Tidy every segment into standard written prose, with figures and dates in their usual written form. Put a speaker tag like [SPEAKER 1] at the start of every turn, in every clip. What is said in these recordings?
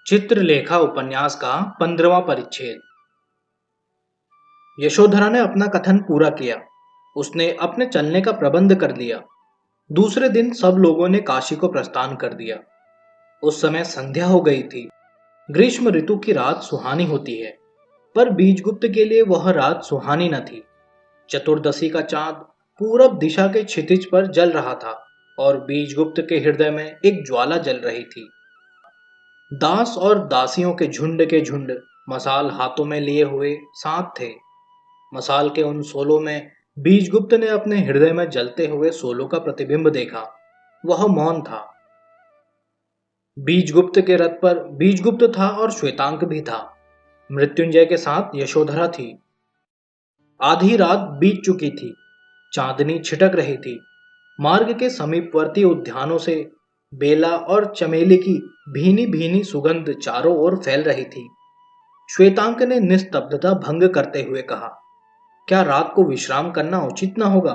[SPEAKER 1] चित्रलेखा उपन्यास का 15वां परिच्छेद। यशोधरा ने अपना कथन पूरा किया। उसने अपने चलने का प्रबंध कर लिया। दूसरे दिन सब लोगों ने काशी को प्रस्थान कर दिया। उस समय संध्या हो गई थी। ग्रीष्म ऋतु की रात सुहानी होती है, पर बीजगुप्त के लिए वह रात सुहानी न थी। चतुर्दशी का चांद पूरब दिशा के क्षितिज पर जल रहा था और बीजगुप्त के हृदय में एक ज्वाला जल रही थी। दास और दासियों के झुंड मसाल हाथों में लिए हुए साथ थे। मसाल के उन सोलों में बीजगुप्त ने अपने हृदय में जलते हुए सोलों का प्रतिबिंब देखा। वह मौन था। बीजगुप्त के रथ पर बीजगुप्त था और श्वेतांक भी था। मृत्युंजय के साथ यशोधरा थी। आधी रात बीत चुकी थी। चांदनी छिटक रही थी। मार्ग के समीपवर्ती उद्यानों से बेला और चमेली की भीनी भीनी सुगंध चारों ओर फैल रही थी। श्वेतांक ने निस्तब्धता भंग करते हुए कहा, क्या रात को विश्राम करना उचित न होगा?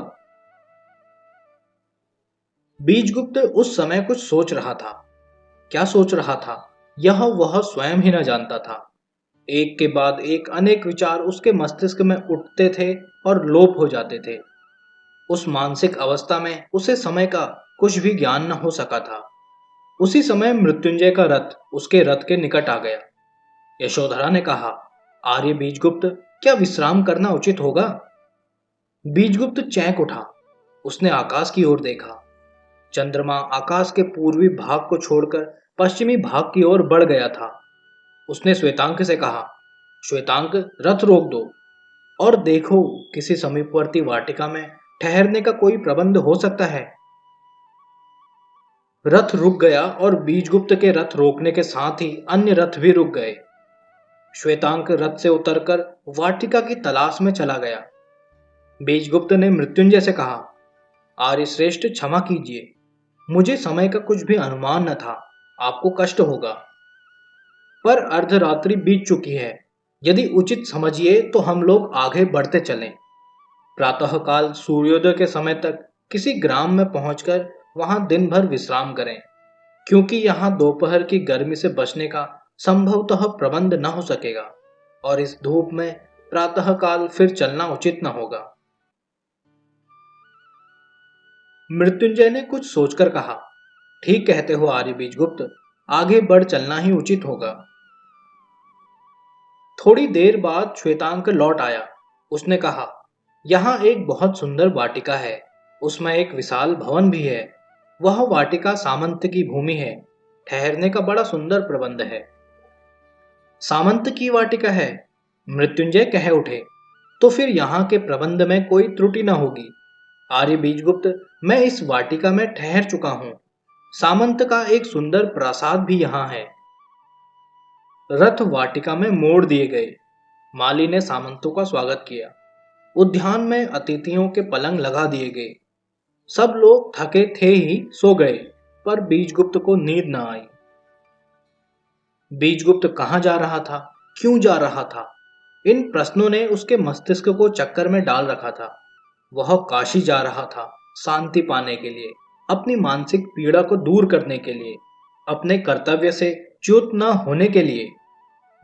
[SPEAKER 1] बीजगुप्त उस समय कुछ सोच रहा था। क्या सोच रहा था, यह वह स्वयं ही न जानता था। एक के बाद एक अनेक विचार उसके मस्तिष्क में उठते थे और लोप हो जाते थे। उस मानसिक अवस्था में उसे समय का कुछ भी ज्ञान न हो सका था। उसी समय मृत्युंजय का रथ उसके रथ के निकट आ गया। यशोधरा ने कहा, आर्य बीजगुप्त, क्या विश्राम करना उचित होगा? बीजगुप्त चैंक उठा। उसने आकाश की ओर देखा। चंद्रमा आकाश के पूर्वी भाग को छोड़कर पश्चिमी भाग की ओर बढ़ गया था। उसने श्वेतांक से कहा, श्वेतांक, रथ रोक दो और देखो किसी समीपवर्ती वाटिका में ठहरने का कोई प्रबंध हो सकता है। रथ रुक गया और बीजगुप्त के रथ रोकने के साथ ही अन्य रथ भी रुक गए। श्वेतांक रथ से उतरकर वाटिका की तलाश में चला गया। बीजगुप्त ने मृत्युंजय से कहा, आर्य श्रेष्ठ, क्षमा कीजिए, मुझे समय का कुछ भी अनुमान न था। आपको कष्ट होगा। पर अर्धरात्रि बीत चुकी है। यदि उचित समझिए तो हम लोग आगे बढ़ते चलें। प्रातःकाल सूर्योदय के समय तक किसी ग्राम में पहुंचकर वहां दिन भर विश्राम करें, क्योंकि यहां दोपहर की गर्मी से बचने का संभवतः प्रबंध न हो सकेगा और इस धूप में प्रातःकाल फिर चलना उचित न होगा। मृत्युंजय ने कुछ सोचकर कहा, ठीक कहते हो आर्य बीजगुप्त, आगे बढ़ चलना ही उचित होगा। थोड़ी देर बाद श्वेतांक लौट आया। उसने कहा, यहाँ एक बहुत सुंदर वाटिका है। उसमें एक विशाल भवन भी है। वह वाटिका सामंत की भूमि है। ठहरने का बड़ा सुंदर प्रबंध है। सामंत की वाटिका है? मृत्युंजय कह उठे। तो फिर यहाँ के प्रबंध में कोई त्रुटि न होगी। आर्य बीजगुप्त, मैं इस वाटिका में ठहर चुका हूँ। सामंत का एक सुंदर प्रासाद भी यहाँ है। रथ वाटिका में मोड़ दिए गए। माली ने सामंतों का स्वागत किया। उद्यान में अतिथियों के पलंग लगा दिए गए। सब लोग थके थे ही सो गए, पर बीजगुप्त को नींद न आई। बीजगुप्त कहाँ जा रहा था? क्यों जा रहा था? इन प्रश्नों ने उसके मस्तिष्क को चक्कर में डाल रखा था। वह काशी जा रहा था, शांति पाने के लिए, अपनी मानसिक पीड़ा को दूर करने के लिए, अपने कर्तव्य से च्युत न होने के लिए।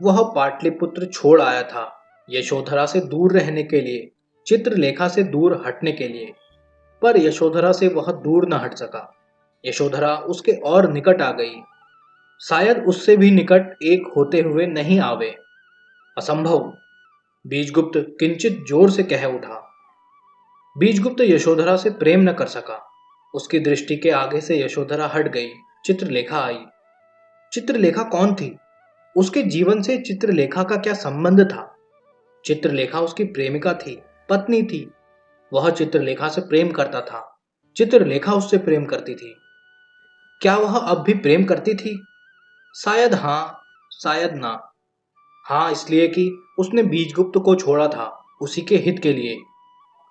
[SPEAKER 1] वह पाटलिपुत्र छोड़ आया था, यशोधरा से दूर रहने के लिए, चित्रलेखा से दूर हटने के लिए। पर यशोधरा से वह दूर न हट सका। यशोधरा उसके और निकट आ गई। शायद उससे भी निकट एक होते हुए नहीं आवे। असंभव, बीजगुप्त किंचित जोर से कह उठा। बीजगुप्त यशोधरा से प्रेम न कर सका। उसकी दृष्टि के आगे से यशोधरा हट गई। चित्रलेखा आई। चित्रलेखा कौन थी? उसके जीवन से चित्रलेखा का क्या संबंध था? चित्रलेखा उसकी प्रेमिका थी, पत्नी थी। वह चित्रलेखा से प्रेम करता था। चित्रलेखा उससे प्रेम करती थी। क्या वह अब भी प्रेम करती थी? शायद हाँ, शायद ना। हाँ, इसलिए कि उसने बीजगुप्त को छोड़ा था, उसी के हित के लिए।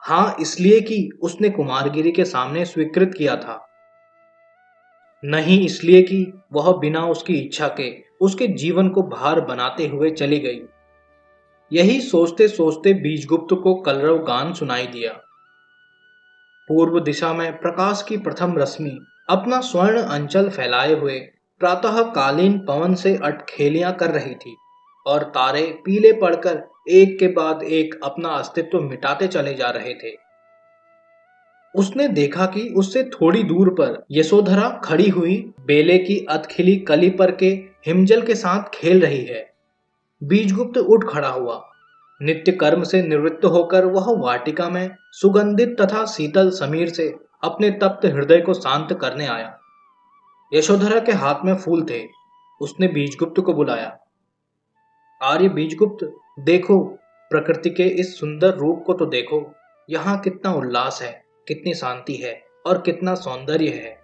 [SPEAKER 1] हाँ, इसलिए कि उसने कुमारगिरी के सामने स्वीकृत किया था। नहीं इसलिए कि वह बिना उसकी इच्छा के उसके जीवन को भार बनाते हुए चली गई। यही सोचते सोचते बीजगुप्त को कलरव गान सुनाई दिया। पूर्व दिशा में प्रकाश की प्रथम रश्मि अपना स्वर्ण अंचल फैलाए हुए प्रातःकालीन पवन से अटखेलियां कर रही थी और तारे पीले पड़कर एक के बाद एक अपना अस्तित्व मिटाते चले जा रहे थे। उसने देखा कि उससे थोड़ी दूर पर यशोधरा खड़ी हुई बेले की अधखिली कली पर के हिमजल के साथ खेल रही है। बीजगुप्त उठ खड़ा हुआ। नित्य कर्म से निवृत्त होकर वह वाटिका में सुगंधित तथा शीतल समीर से अपने तप्त हृदय को शांत करने आया। यशोधरा के हाथ में फूल थे। उसने बीजगुप्त को बुलाया। आर्य बीजगुप्त, देखो, प्रकृति के इस सुंदर रूप को तो देखो। यहाँ कितना उल्लास है, कितनी शांति है और कितना सौंदर्य है।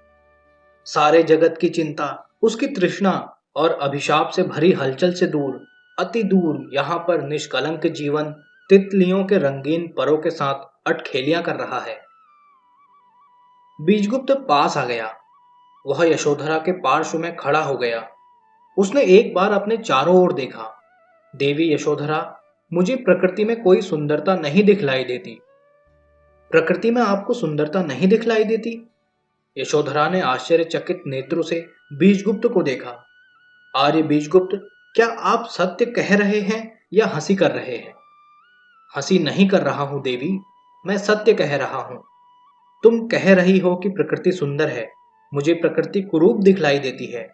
[SPEAKER 1] सारे जगत की चिंता, उसकी तृष्णा और अभिशाप से भरी हलचल से दूर, अति दूर, यहाँ पर निष्कलंक जीवन तितलियों के रंगीन परों के साथ अटखेलियां कर रहा है। बीजगुप्त पास आ गया। वह यशोधरा के पार्श्व में खड़ा हो गया। उसने एक बार अपने चारों ओर देखा। देवी यशोधरा, मुझे प्रकृति में कोई सुंदरता नहीं दिखलाई देती। प्रकृति में आपको सुंदरता नहीं दिखलाई देती? यशोधरा ने आश्चर्यचकित नेत्रों से बीजगुप्त को देखा। आर्य बीजगुप्त, क्या आप सत्य कह रहे हैं या हंसी कर रहे हैं? हंसी नहीं कर रहा हूं देवी, मैं सत्य कह रहा हूं। तुम कह रही हो कि प्रकृति सुंदर है, मुझे प्रकृति कुरूप दिखलाई देती है।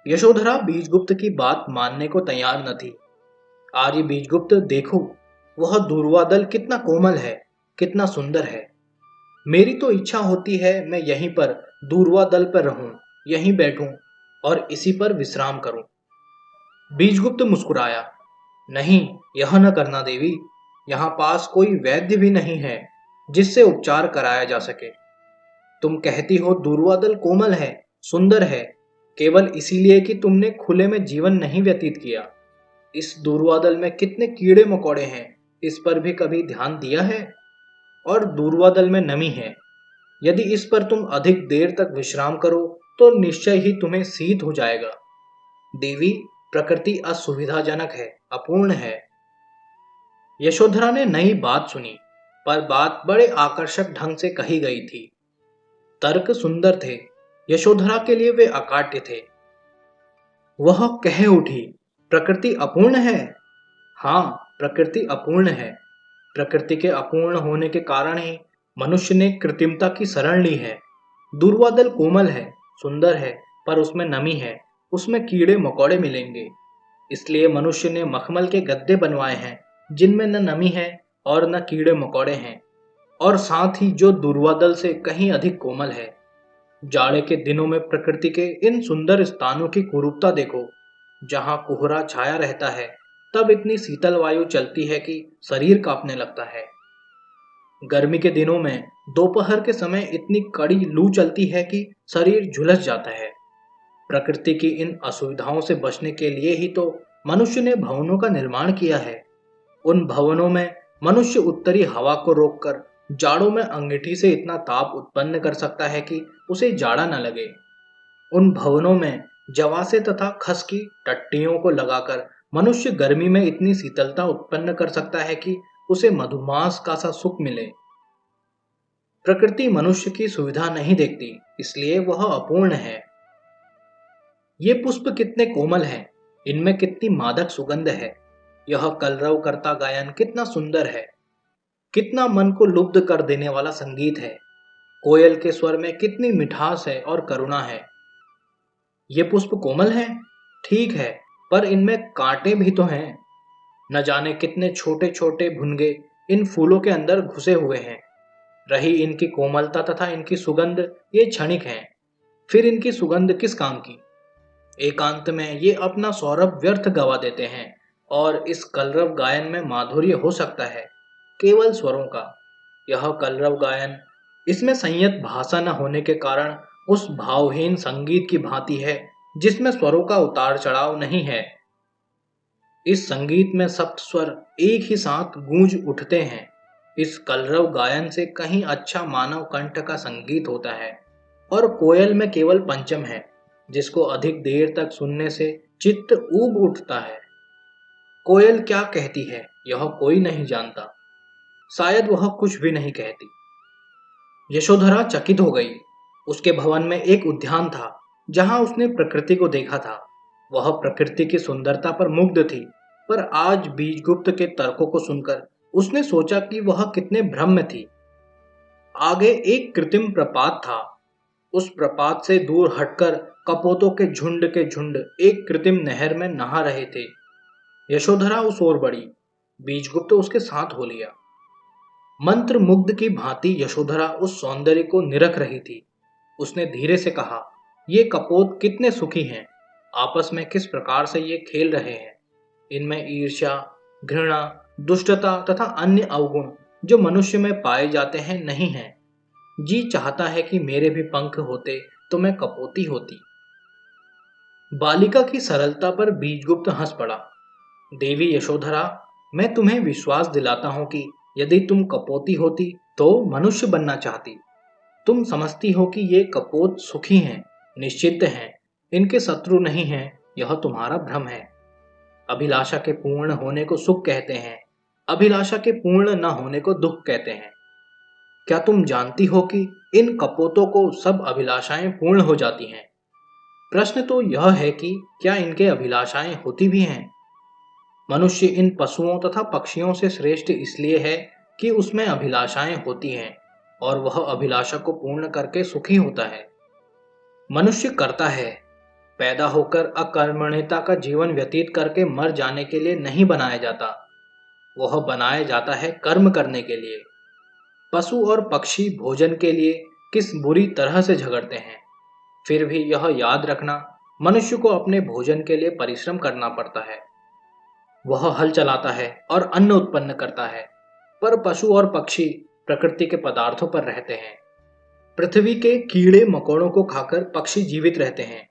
[SPEAKER 1] यशोधरा बीजगुप्त की बात मानने को तैयार न थी। आर्य बीजगुप्त, देखो, वह दूर्वादल कितना कोमल है, कितना सुंदर है। मेरी तो इच्छा होती है मैं यहीं पर दूर्वादल पर रहूं, यहीं बैठूं और इसी पर विश्राम करूं। बीजगुप्त मुस्कुराया। नहीं, यह न करना देवी। यहां पास कोई वैद्य भी नहीं है जिससे उपचार कराया जा सके। तुम कहती हो दूर्वादल कोमल है, सुंदर है, केवल इसीलिए कि तुमने खुले में जीवन नहीं व्यतीत किया। इस दूर्वादल में कितने कीड़े मकोड़े हैं, इस पर भी कभी ध्यान दिया है? और दूर्वादल में नमी है। यदि इस पर तुम अधिक देर तक विश्राम करो तो निश्चय ही तुम्हें शीत हो जाएगा। देवी, प्रकृति असुविधाजनक है, अपूर्ण है। यशोधरा ने नई बात सुनी, पर बात बड़े आकर्षक ढंग से कही गई थी। तर्क सुंदर थे, यशोधरा के लिए वे अकाट्य थे। वह कह उठी, प्रकृति अपूर्ण है? हाँ, प्रकृति अपूर्ण है। प्रकृति के अपूर्ण होने के कारण ही मनुष्य ने कृत्रिमता की शरण ली है। दूर्वादल कोमल है, सुंदर है, पर उसमें नमी है, उसमें कीड़े मकोड़े मिलेंगे। इसलिए मनुष्य ने मखमल के गद्दे बनवाए हैं जिनमें न नमी है और न कीड़े मकोड़े हैं, और साथ ही जो दूर्वादल से कहीं अधिक कोमल है। जाड़े के दिनों में प्रकृति के इन सुंदर स्थानों की कुरूपता देखो। जहां कोहरा छाया रहता है तब इतनी शीतल वायु चलती है कि शरीर कांपने लगता है। गर्मी के दिनों में दोपहर के समय इतनी कड़ी लू चलती है कि शरीर झुलस जाता है। प्रकृति की इन असुविधाओं से बचने के लिए ही तो मनुष्य ने भवनों का निर्माण किया है। उन भवनों में मनुष्य उत्तरी हवा को रोककर जाड़ों में अंगीठी से इतना ताप उत्पन्न कर सकता है कि उसे जाड़ा न लगे। उन भवनों में जवासे तथा खस की टट्टियों को लगाकर मनुष्य गर्मी में इतनी शीतलता उत्पन्न कर सकता है कि उसे मधुमास का सा सुख मिले। प्रकृति मनुष्य की सुविधा नहीं देखती, इसलिए वह अपूर्ण है। ये पुष्प कितने कोमल हैं, इनमें कितनी मादक सुगंध है। यह कलरव करता गायन कितना सुंदर है, कितना मन को लुब्ध कर देने वाला संगीत है। कोयल के स्वर में कितनी मिठास है और करुणा है। ये पुष्प कोमल हैं, ठीक है, पर इनमें कांटे भी तो हैं। न जाने कितने छोटे छोटे भुनगे इन फूलों के अंदर घुसे हुए हैं। रही इनकी कोमलता तथा इनकी सुगंध, ये क्षणिक हैं। फिर इनकी सुगंध किस काम की? एकांत में ये अपना सौरभ व्यर्थ गवा देते हैं। और इस कलरव गायन में माधुर्य हो सकता है केवल स्वरों का। यह कलरव गायन, इसमें संयत भाषा न होने के कारण उस भावहीन संगीत की भांति है जिसमें स्वरों का उतार चढ़ाव नहीं है। इस संगीत में सप्त स्वर एक ही साथ गूंज उठते हैं। इस कलरव गायन से कहीं अच्छा मानव कंठ का संगीत होता है। और कोयल में केवल पंचम है, जिसको अधिक देर तक सुनने से चित्त ऊब उठता है। कोयल क्या कहती है यह कोई नहीं जानता, शायद वह कुछ भी नहीं कहती। यशोधरा चकित हो गई। उसके भवन में एक उद्यान था, जहां उसने प्रकृति को देखा था। वह प्रकृति की सुंदरता पर मुग्ध थी, पर आज बीजगुप्त के तर्कों को सुनकर उसने सोचा कि वह कितने भ्रम में थी। आगे एक कृत्रिम प्रपात था। उस प्रपात से दूर हटकर कपोतों के झुंड एक कृत्रिम नहर में नहा रहे थे। यशोधरा उस ओर बढ़ी। बीजगुप्त उसके साथ हो लिया। मंत्र मुग्ध की भांति यशोधरा उस सौंदर्य को निरख रही थी। उसने धीरे से कहा, ये कपोत कितने सुखी हैं। आपस में किस प्रकार से ये खेल रहे हैं। इनमें ईर्ष्या, घृणा, दुष्टता तथा अन्य अवगुण जो मनुष्य में पाए जाते हैं नहीं हैं। जी चाहता है कि मेरे भी पंख होते तो मैं कपोती होती। बालिका की सरलता पर बीजगुप्त हंस पड़ा। देवी यशोधरा, मैं तुम्हें विश्वास दिलाता हूं कि यदि तुम कपोती होती तो मनुष्य बनना चाहती। तुम समझती हो कि ये कपोत सुखी हैं, निश्चिंत हैं, इनके शत्रु नहीं हैं, यह तुम्हारा भ्रम है। अभिलाषा के पूर्ण होने को सुख कहते हैं, अभिलाषा के पूर्ण न होने को दुख कहते हैं। क्या तुम जानती हो कि इन कपोतों को सब अभिलाषाएं पूर्ण हो जाती हैं? प्रश्न तो यह है कि क्या इनके अभिलाषाएं होती भी हैं? मनुष्य इन पशुओं तथा पक्षियों से श्रेष्ठ इसलिए है कि उसमें अभिलाषाएं होती हैं और वह अभिलाषा को पूर्ण करके सुखी होता है। मनुष्य करता है, पैदा होकर अकर्मण्यता का जीवन व्यतीत करके मर जाने के लिए नहीं बनाया जाता। वह बनाया जाता है कर्म करने के लिए। पशु और पक्षी भोजन के लिए किस बुरी तरह से झगड़ते हैं। फिर भी यह याद रखना, मनुष्य को अपने भोजन के लिए परिश्रम करना पड़ता है। वह हल चलाता है और अन्न उत्पन्न करता है, पर पशु और पक्षी प्रकृति के पदार्थों पर रहते हैं। पृथ्वी के कीड़े मकोड़ों को खाकर पक्षी जीवित रहते हैं।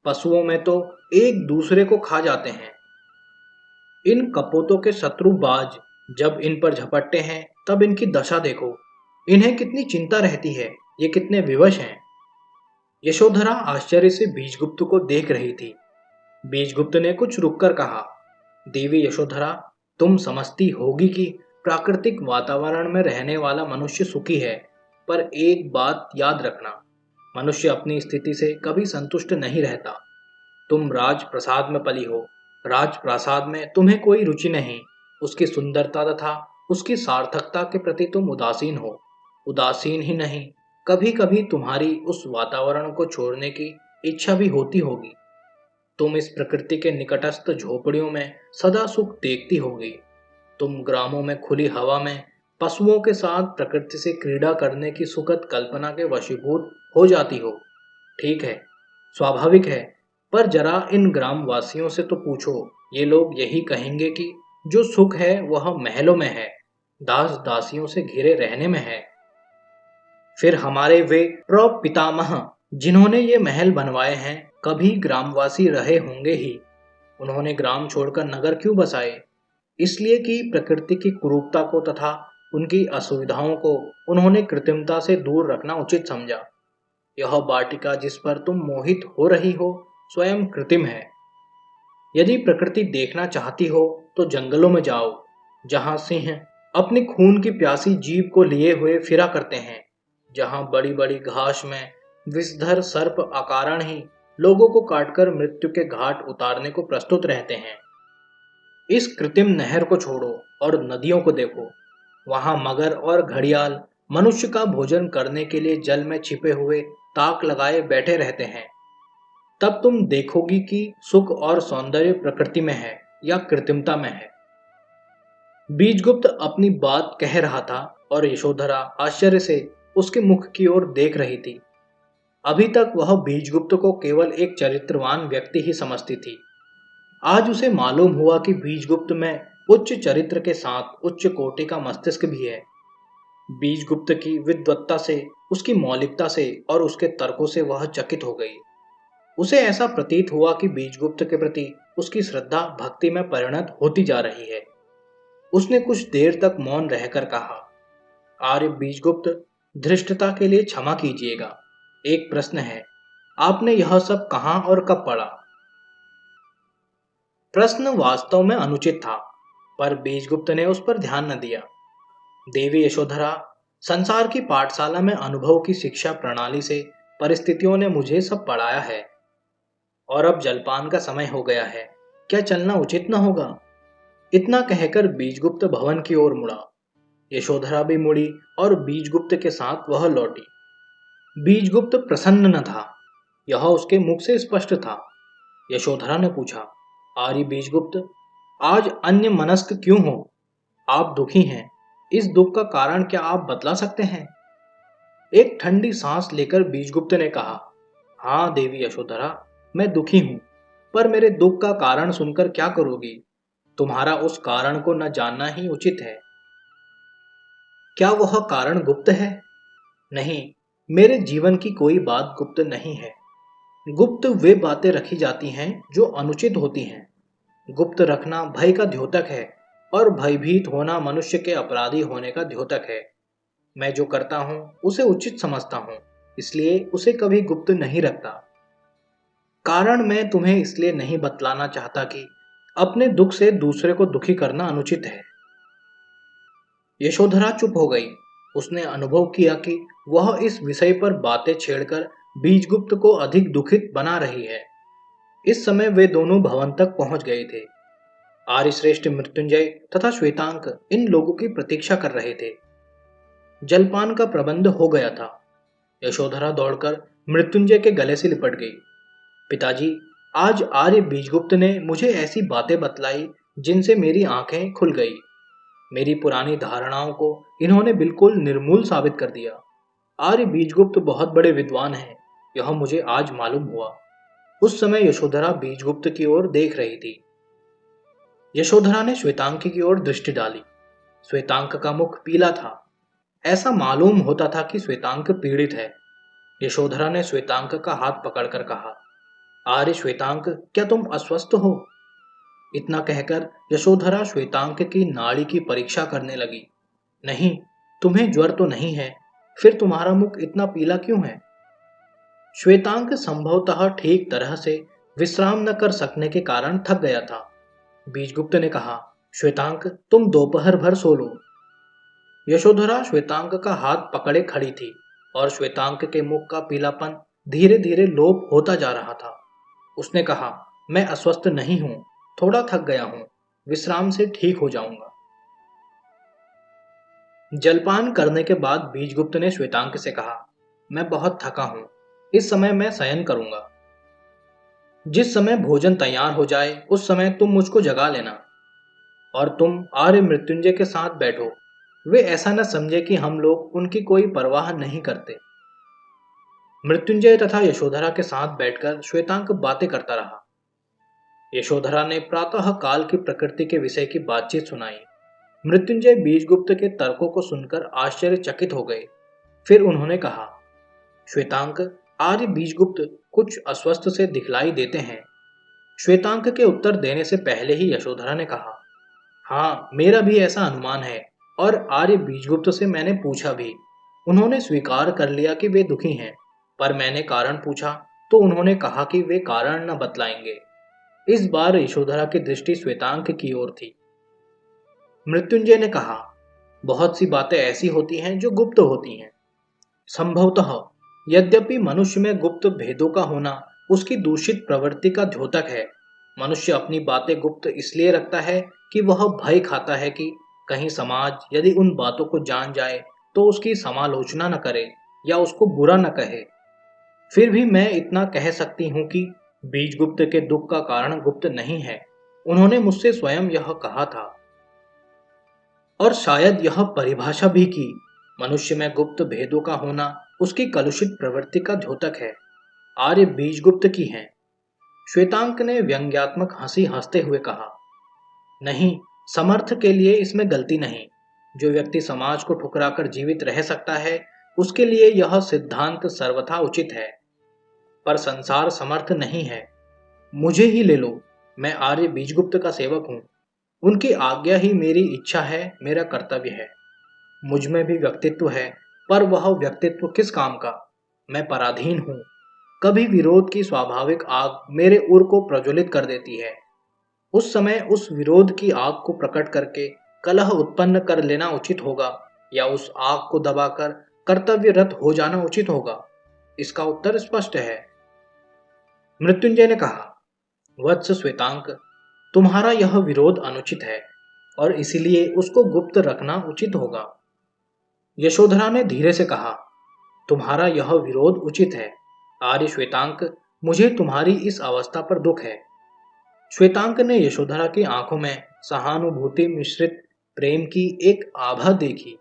[SPEAKER 1] पशुओं में तो एक दूसरे को खा जाते हैं। इन कपोतों के शत्रु बाज जब इन पर झपटते हैं तब इनकी दशा देखो। इन्हें कितनी चिंता रहती है, ये कितने विवश हैं। यशोधरा आश्चर्य से बीजगुप्त को देख रही थी। बीजगुप्त ने कुछ रुककर कहा, देवी यशोधरा, तुम समझती होगी कि प्राकृतिक वातावरण में रहने वाला मनुष्य सुखी है, पर एक बात याद रखना, मनुष्य अपनी स्थिति से कभी संतुष्ट नहीं रहता। तुम राजप्रसाद में पली हो, राजप्रासाद में तुम्हें कोई रुचि नहीं। उसकी सुंदरता तथा उसकी सार्थकता के प्रति तुम उदासीन हो। उदासीन ही नहीं, कभी कभी तुम्हारी उस वातावरण को छोड़ने की इच्छा भी होती होगी। तुम इस प्रकृति के निकटस्थ झोपड़ियों में सदा सुख देखती होगी। तुम ग्रामों में खुली हवा में पशुओं के साथ प्रकृति से क्रीड़ा करने की सुखद कल्पना के वशीभूत हो जाती हो। ठीक है, स्वाभाविक है, पर जरा इन ग्रामवासियों से तो पूछो, ये लोग यही कहेंगे कि जो सुख है वह महलों में है, दास दासियों से घिरे रहने में है। फिर हमारे वे प्रपितामह जिन्होंने ये महल बनवाए हैं कभी ग्रामवासी रहे होंगे ही। उन्होंने ग्राम छोड़कर नगर क्यों बसाए? इसलिए कि प्रकृति की कुरूपता को तथा उनकी असुविधाओं को उन्होंने कृत्रिमता से दूर रखना उचित समझा। यह वाटिका जिस पर तुम मोहित हो रही हो स्वयं कृत्रिम है। यदि प्रकृति देखना चाहती हो तो जंगलों में जाओ, जहां सिंह अपनी खून की प्यासी जीभ को लिए हुए फिरा करते हैं, जहां बड़ी बड़ी घास में विषधर सर्प अकारण ही लोगों को काटकर मृत्यु के घाट उतारने को प्रस्तुत रहते हैं। इस कृत्रिम नहर को छोड़ो और नदियों को देखो। वहां मगर और घड़ियाल मनुष्य का भोजन करने के लिए जल में छिपे हुए ताक लगाए बैठे रहते हैं। तब तुम देखोगी कि सुख और सौंदर्य प्रकृति में है या कृत्रिमता में है। बीजगुप्त अपनी बात कह रहा था और यशोधरा आश्चर्य से उसके मुख की ओर देख रही थी। अभी तक वह बीजगुप्त को केवल एक चरित्रवान व्यक्ति ही समझती थी। आज उसे मालूम हुआ कि बीजगुप्त में उच्च चरित्र के साथ उच्च कोटि का मस्तिष्क भी है। बीजगुप्त की विद्वत्ता से, उसकी मौलिकता से और उसके तर्कों से वह चकित हो गई। उसे ऐसा प्रतीत हुआ कि बीजगुप्त के प्रति उसकी श्रद्धा भक्ति में परिणत होती जा रही है। उसने कुछ देर तक मौन रहकर कहा, आर्य बीजगुप्त, धृष्टता के लिए क्षमा कीजिएगा। एक प्रश्न है, आपने यह सब कहां और कब पढ़ा? प्रश्न वास्तव में अनुचित था, पर बीजगुप्त ने उस पर ध्यान न दिया। देवी यशोधरा, संसार की पाठशाला में अनुभव की शिक्षा प्रणाली से परिस्थितियों ने मुझे सब पढ़ाया है। और अब जलपान का समय हो गया है, क्या चलना उचित न होगा? इतना कहकर बीजगुप्त भवन की ओर मुड़ा। यशोधरा भी मुड़ी और बीजगुप्त के साथ वह लौटी। बीजगुप्त प्रसन्न न था, यह उसके मुख से स्पष्ट था। यशोधरा ने पूछा, आर्य बीजगुप्त, आज अन्य मनस्क क्यों हो? आप दुखी हैं। इस दुख का कारण क्या आप बतला सकते हैं? एक ठंडी सांस लेकर बीजगुप्त ने कहा, हाँ देवी यशोधरा, मैं दुखी हूं, पर मेरे दुख का कारण सुनकर क्या करोगी? तुम्हारा उस कारण को न जानना ही उचित है। क्या वह कारण गुप्त है? नहीं, मेरे जीवन की कोई बात गुप्त नहीं है। गुप्त वे बातें रखी जाती हैं जो अनुचित होती हैं। गुप्त रखना भय का द्योतक है और भयभीत होना मनुष्य के अपराधी होने का द्योतक है। मैं जो करता हूं उसे उचित समझता हूं, इसलिए उसे कभी गुप्त नहीं रखता। कारण मैं तुम्हें इसलिए नहीं बतलाना चाहता कि अपने दुख से दूसरे को दुखी करना अनुचित है। यशोधरा चुप हो गई। उसने अनुभव किया कि वह इस विषय पर बातें छेड़कर बीजगुप्त को अधिक दुखित बना रही है। इस समय वे दोनों भवन तक पहुंच गए थे। आर्यश्रेष्ठ मृत्युंजय तथा श्वेतांक इन लोगों की प्रतीक्षा कर रहे थे। जलपान का प्रबंध हो गया था। यशोधरा दौड़कर मृत्युंजय के गले से लिपट गई। पिताजी, आज आर्य बीजगुप्त ने मुझे ऐसी बातें बतलाई जिनसे मेरी आंखें खुल गई। मेरी पुरानी धारणाओं को इन्होंने बिल्कुल निर्मूल साबित कर दिया। आर्य बीजगुप्त बहुत बड़े विद्वान हैं, यह मुझे आज मालूम हुआ। उस समय यशोधरा बीजगुप्त की ओर देख रही थी। यशोधरा ने श्वेतांक की ओर दृष्टि डाली। श्वेतांक का मुख पीला था। ऐसा मालूम होता था कि श्वेतांक पीड़ित है। यशोधरा ने श्वेतांक का हाथ पकड़कर कहा, आर्य श्वेतांक, क्या तुम अस्वस्थ हो? इतना कहकर यशोधरा श्वेतांक की नाड़ी की परीक्षा करने लगी। नहीं, तुम्हें ज्वर तो नहीं है, फिर तुम्हारा मुख इतना पीला क्यों है? श्वेतांक संभवतः ठीक तरह से विश्राम न कर सकने के कारण थक गया था। बीजगुप्त ने कहा, श्वेतांक, तुम दोपहर भर सो लो। यशोधरा श्वेतांक का हाथ पकड़े खड़ी थी और श्वेतांक के मुख का पीलापन धीरे धीरे लोप होता जा रहा था। उसने कहा, मैं अस्वस्थ नहीं हूं, थोड़ा थक गया हूं, विश्राम से ठीक हो जाऊंगा। जलपान करने के बाद बीजगुप्त ने श्वेतांक से कहा, मैं बहुत थका हूं, इस समय मैं शयन करूंगा। जिस समय भोजन तैयार हो जाए उस समय तुम मुझको जगा लेना और तुम आर्य मृत्युंजय के साथ बैठो। वे ऐसा न समझे कि हम लोग उनकी कोई परवाह नहीं करते। मृत्युंजय तथा यशोधरा के साथ बैठकर श्वेतांक बातें करता रहा। यशोधरा ने प्रातः काल की प्रकृति के विषय की बातचीत सुनाई। मृत्युंजय बीजगुप्त के तर्कों को सुनकर आश्चर्यचकित हो गए। फिर उन्होंने कहा, श्वेतांक, आर्य बीजगुप्त कुछ अस्वस्थ से दिखलाई देते हैं। श्वेतांक के उत्तर देने से पहले ही यशोधरा ने कहा, हाँ, मेरा भी ऐसा अनुमान है और आर्य बीजगुप्त से मैंने पूछा भी। उन्होंने स्वीकार कर लिया कि वे दुखी हैं, पर मैंने कारण पूछा तो उन्होंने कहा कि वे कारण न बतलाएंगे। इस बार यशोधरा की दृष्टि श्वेतांक की ओर थी। मृत्युंजय ने कहा, बहुत सी बातें ऐसी होती हैं जो गुप्त होती हैं। संभवतः यद्यपि मनुष्य में गुप्त भेदों का होना उसकी दूषित प्रवृत्ति का द्योतक है, मनुष्य अपनी बातें गुप्त इसलिए रखता है कि वह भय खाता है कि कहीं समाज यदि उन बातों को जान जाए तो उसकी समालोचना न करे या उसको बुरा न कहे। फिर भी मैं इतना कह सकती हूं कि बीजगुप्त के दुख का कारण गुप्त नहीं है। उन्होंने मुझसे स्वयं यह कहा था और शायद यह परिभाषा भी की, मनुष्य में गुप्त भेदों का होना उसकी कलुषित प्रवृत्ति का द्योतक है। आर्य बीजगुप्त की हैं। श्वेतांक ने व्यंग्यात्मक हंसी हंसते हुए कहा, नहीं, समर्थ के लिए इसमें गलती नहीं। जो व्यक्ति समाज को ठुकराकर जीवित रह सकता है उसके लिए यह सिद्धांत सर्वथा उचित है, पर संसार समर्थ नहीं है। मुझे ही ले लो, मैं आर्य बीजगुप्त का सेवक हूं। उनकी आज्ञा ही मेरी इच्छा है, मेरा कर्तव्य है। मुझ में भी व्यक्तित्व है, पर वह व्यक्तित्व किस काम का? मैं पराधीन हूं। कभी विरोध की स्वाभाविक आग मेरे उर को प्रज्वलित कर देती है। उस समय उस विरोध की आग को प्रकट करके कलह उत्पन्न कर लेना उचित होगा या उस आग को दबाकर कर्तव्यरत हो जाना उचित होगा? इसका उत्तर स्पष्ट है। मृत्युंजय ने कहा, वत्स श्वेतांक, तुम्हारा यह विरोध अनुचित है और इसीलिए उसको गुप्त रखना उचित होगा। यशोधरा ने धीरे से कहा, तुम्हारा यह विरोध उचित है आर्य श्वेतांक, मुझे तुम्हारी इस अवस्था पर दुख है। श्वेतांक ने यशोधरा की आंखों में सहानुभूति मिश्रित प्रेम की एक आभा देखी।